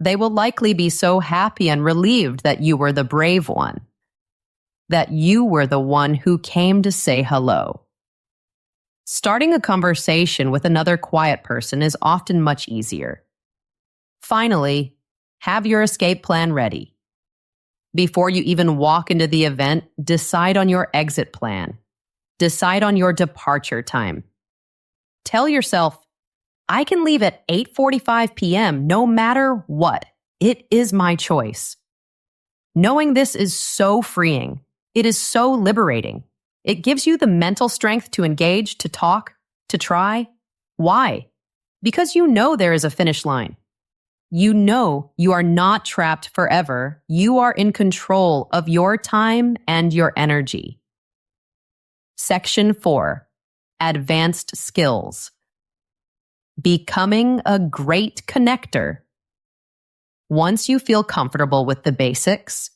S1: They will likely be so happy and relieved that you were the brave one, that you were the one who came to say hello. Starting a conversation with another quiet person is often much easier. Finally, have your escape plan ready. Before you even walk into the event, decide on your exit plan. Decide on your departure time. Tell yourself, I can leave at 8:45 p.m. no matter what. It is my choice. Knowing this is so freeing. It is so liberating. It gives you the mental strength to engage, to talk, to try. Why? Because you know there is a finish line. You know you are not trapped forever. You are in control of your time and your energy. Section 4, Advanced Skills. Becoming a great connector. Once you feel comfortable with the basics,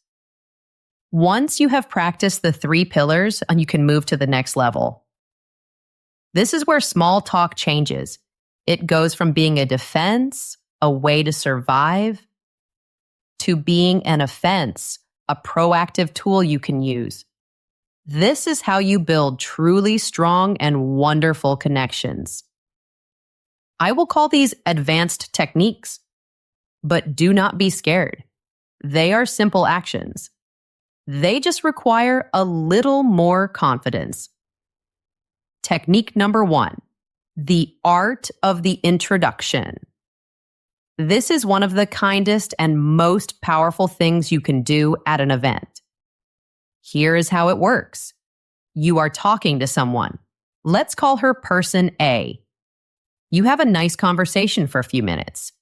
S1: once you have practiced the 3 pillars, and you can move to the next level. This is where small talk changes. It goes from being a defense, a way to survive, to being an offense, a proactive tool you can use. This is how you build truly strong and wonderful connections. I will call these advanced techniques, but do not be scared. They are simple actions. They just require a little more confidence. Technique number 1, the art of the introduction. This is one of the kindest and most powerful things you can do at an event. Here is how it works. You are talking to someone. Let's call her person A. You have a nice conversation for a few minutes.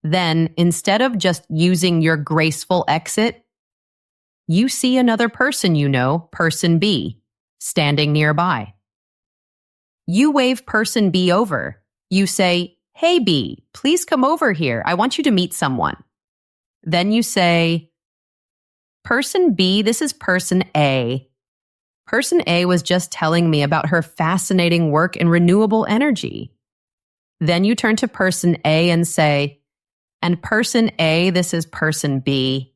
S1: Then, instead of just using your graceful exit, you see another person you know, person B, standing nearby. You wave person B over. You say, "Hey B, please come over here. I want you to meet someone." Then you say, "Person B, this is person A. Person A was just telling me about her fascinating work in renewable energy." Then you turn to person A and say, "And person A, this is person B.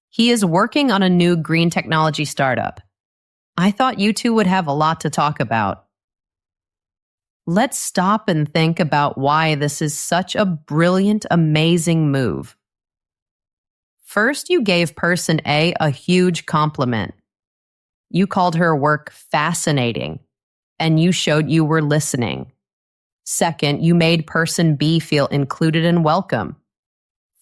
S1: He is working on a new green technology startup. I thought you two would have a lot to talk about." Let's stop and think about why this is such a brilliant, amazing move. First, you gave person A a huge compliment. You called her work fascinating, and you showed you were listening. Second, you made person B feel included and welcome.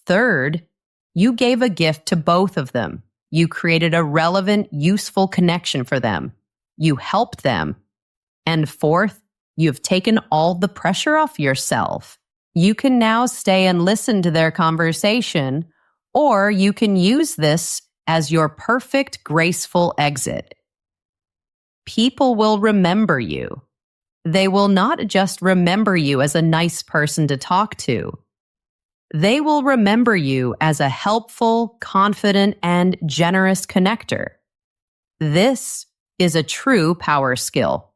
S1: Third, you gave a gift to both of them. You created a relevant, useful connection for them. You helped them. And fourth, you've taken all the pressure off yourself. You can now stay and listen to their conversation, or you can use this as your perfect, graceful exit. People will remember you. They will not just remember you as a nice person to talk to. They will remember you as a helpful, confident, and generous connector. This is a true power skill.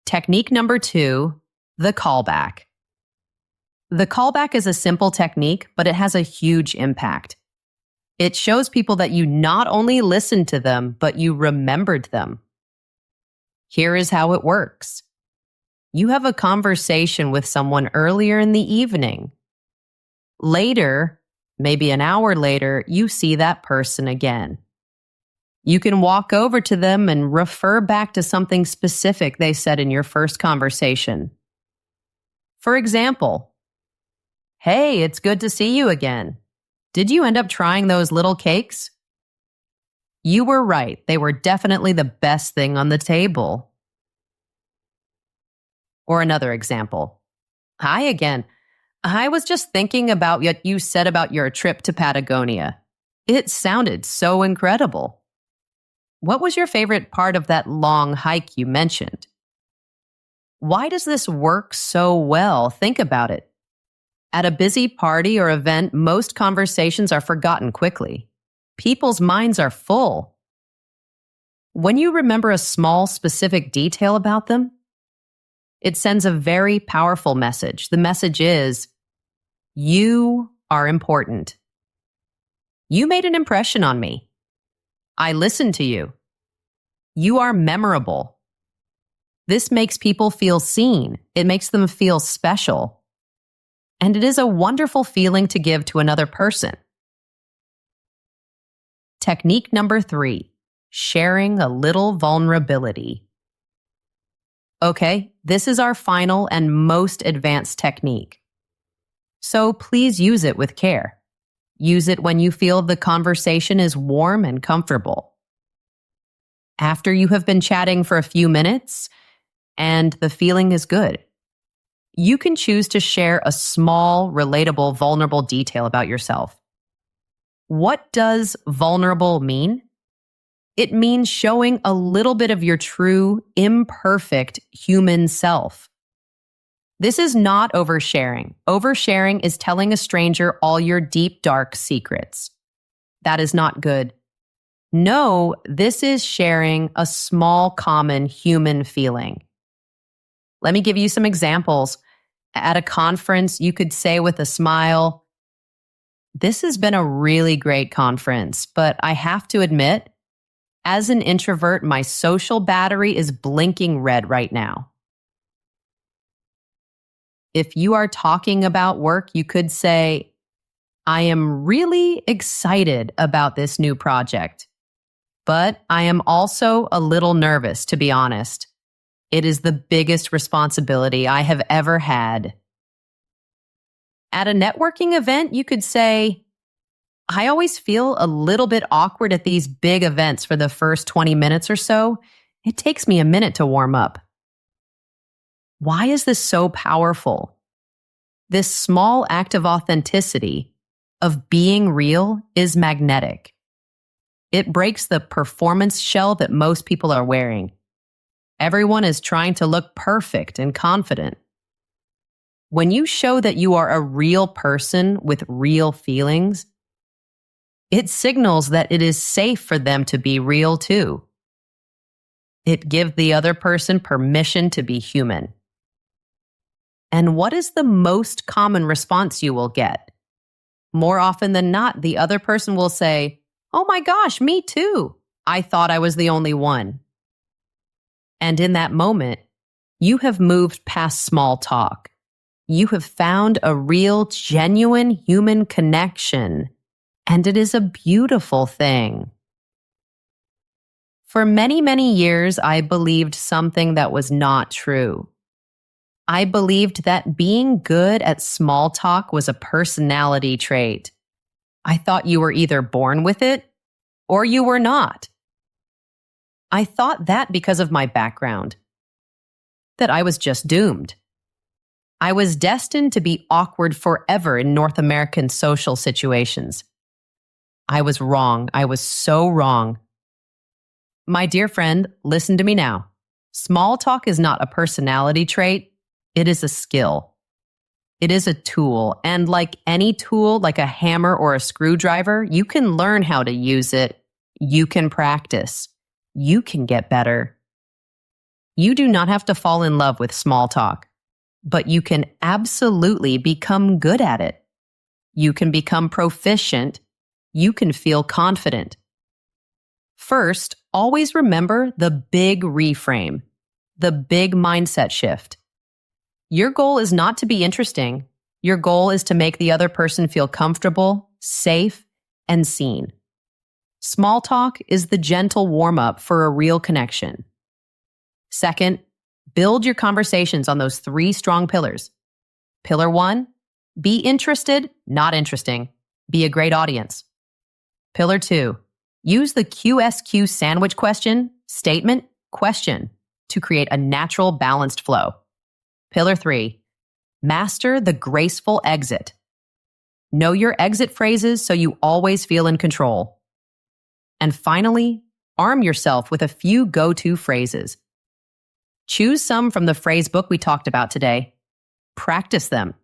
S1: Technique number 2, the callback. The callback is a simple technique, but it has a huge impact. It shows people that you not only listened to them, but you remembered them. Here is how it works. You have a conversation with someone earlier in the evening. Later, maybe an hour later, you see that person again. You can walk over to them and refer back to something specific they said in your first conversation. For example, "Hey, it's good to see you again. Did you end up trying those little cakes?" You were right. They were definitely the best thing on the table. Or another example. "Hi again. I was just thinking about what you said about your trip to Patagonia. It sounded so incredible. What was your favorite part of that long hike you mentioned?" Why does this work so well? Think about it. At a busy party or event, most conversations are forgotten quickly. People's minds are full. When you remember a small, specific detail about them, it sends a very powerful message. The message is, you are important. You made an impression on me. I listened to you. You are memorable. This makes people feel seen. It makes them feel special. And it is a wonderful feeling to give to another person. Technique number 3, sharing a little vulnerability. Okay, this is our final and most advanced technique. So please use it with care. Use it when you feel the conversation is warm and comfortable. After you have been chatting for a few minutes and the feeling is good, you can choose to share a small, relatable, vulnerable detail about yourself. What does vulnerable mean? It means showing a little bit of your true, imperfect human self. This is not oversharing. Oversharing is telling a stranger all your deep, dark secrets. That is not good. No, this is sharing a small, common human feeling. Let me give you some examples. At a conference, you could say with a smile, "This has been a really great conference, but I have to admit, as an introvert, my social battery is blinking red right now." If you are talking about work, you could say, "I am really excited about this new project, but I am also a little nervous, to be honest. It is the biggest responsibility I have ever had." At a networking event, you could say, "I always feel a little bit awkward at these big events for the first 20 minutes or so. It takes me a minute to warm up." Why is this so powerful? This small act of authenticity, of being real, is magnetic. It breaks the performance shell that most people are wearing. Everyone is trying to look perfect and confident. When you show that you are a real person with real feelings, it signals that it is safe for them to be real too. It gives the other person permission to be human. And what is the most common response you will get? More often than not, the other person will say, "Oh my gosh, me too. I thought I was the only one." And in that moment, you have moved past small talk. You have found a real, genuine human connection, and it is a beautiful thing. For many, many years, I believed something that was not true. I believed that being good at small talk was a personality trait. I thought you were either born with it or you were not. I thought that because of my background, that I was just doomed. I was destined to be awkward forever in North American social situations. I was wrong. I was so wrong. My dear friend, listen to me now. Small talk is not a personality trait, it is a skill. It is a tool, and like any tool, like a hammer or a screwdriver, you can learn how to use it. You can practice. You can get better. You do not have to fall in love with small talk, but you can absolutely become good at it. You can become proficient. You can feel confident. First, always remember the big reframe, the big mindset shift. Your goal is not to be interesting. Your goal is to make the other person feel comfortable, safe, and seen. Small talk is the gentle warm-up for a real connection. Second, build your conversations on those 3 strong pillars. Pillar 1, be interested, not interesting. Be a great audience. Pillar 2, use the QSQ sandwich question, statement, question to create a natural, balanced flow. Pillar 3, master the graceful exit. Know your exit phrases so you always feel in control. And finally, arm yourself with a few go-to phrases. Choose some from the phrase book we talked about today. Practice them.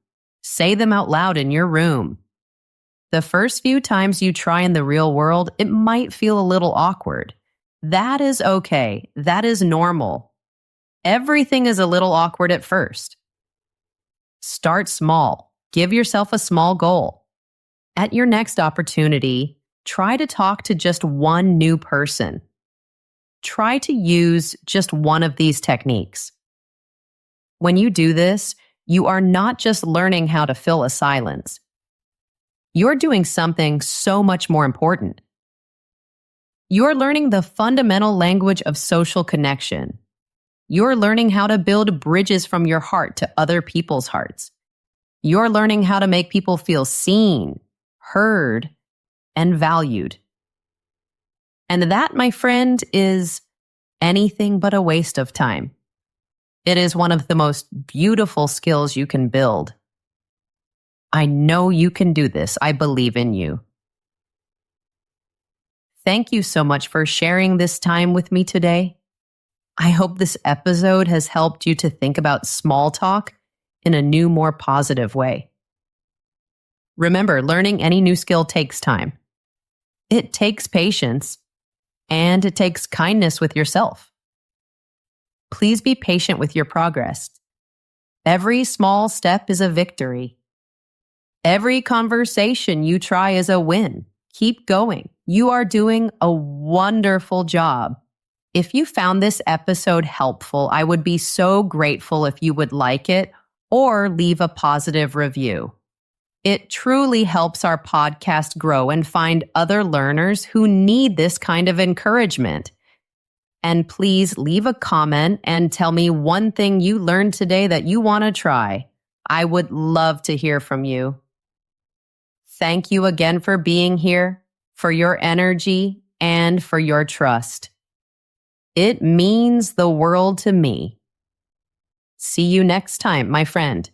S1: Say them out loud in your room. The first few times you try in the real world, it might feel a little awkward. That is okay. That is normal. Everything is a little awkward at first. Start small. Give yourself a small goal. At your next opportunity, try to talk to just one new person. Try to use just one of these techniques. When you do this, you are not just learning how to fill a silence. You're doing something so much more important. You're learning the fundamental language of social connection. You're learning how to build bridges from your heart to other people's hearts. You're learning how to make people feel seen, heard, and valued. And that, my friend, is anything but a waste of time. It is one of the most beautiful skills you can build. I know you can do this. I believe in you. Thank you so much for sharing this time with me today. I hope this episode has helped you to think about small talk in a new, more positive way. Remember, learning any new skill takes time. It takes patience, and it takes kindness with yourself. Please be patient with your progress. Every small step is a victory. Every conversation you try is a win. Keep going. You are doing a wonderful job. If you found this episode helpful, I would be so grateful if you would like it or leave a positive review. It truly helps our podcast grow and find other learners who need this kind of encouragement. And please leave a comment and tell me one thing you learned today that you want to try. I would love to hear from you. Thank you again for being here, for your energy, and for your trust. It means the world to me. See you next time, my friend.